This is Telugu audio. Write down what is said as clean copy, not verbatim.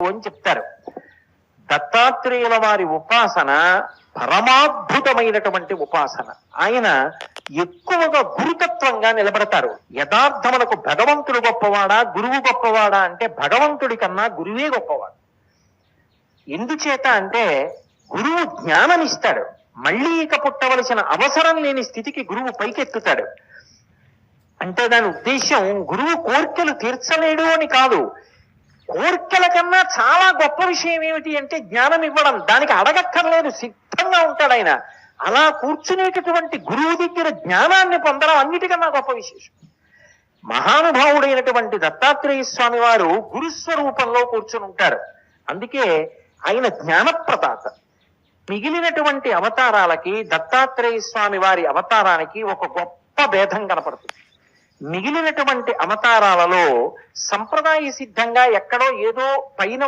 అని చెప్తారు. దత్తాత్రేయుల వారి ఉపాసన పరమాద్భుతమైనటువంటి ఉపాసన. ఆయన ఎక్కువగా గురుతత్వంగా నిలబడతారు. యథార్థములకు భగవంతుడు గొప్పవాడా గురువు గొప్పవాడా అంటే భగవంతుడి కన్నా గురువే గొప్పవాడు. ఎందుచేత అంటే గురువు జ్ఞానం ఇస్తాడు, మళ్ళీ ఇక పుట్టవలసిన అవసరం లేని స్థితికి గురువు పైకెత్తుతాడు. అంటే దాని ఉద్దేశం గురువు కోర్కెలు తీర్చలేడు అని కాదు. కోర్కెల కన్నా చాలా గొప్ప విషయం ఏమిటి అంటే జ్ఞానం ఇవ్వడం. దానికి అడగక్కర్లేదు, సిద్ధంగా ఉంటాడు ఆయన. అలా కూర్చునేటటువంటి గురువు దగ్గర జ్ఞానాన్ని పొందడం అన్నిటికన్నా గొప్ప విశేషం. మహానుభావుడైనటువంటి దత్తాత్రేయ స్వామి వారు గురుస్వరూపంలో కూర్చుని ఉంటారు. అందుకే ఆయన జ్ఞానప్రదాత. మిగిలినటువంటి అవతారాలకి దత్తాత్రేయ స్వామి వారి అవతారానికి ఒక గొప్ప భేదం కనపడుతుంది. మిగిలినటువంటి అవతారాలలో సంప్రదాయ సిద్ధంగా ఎక్కడో ఏదో పైన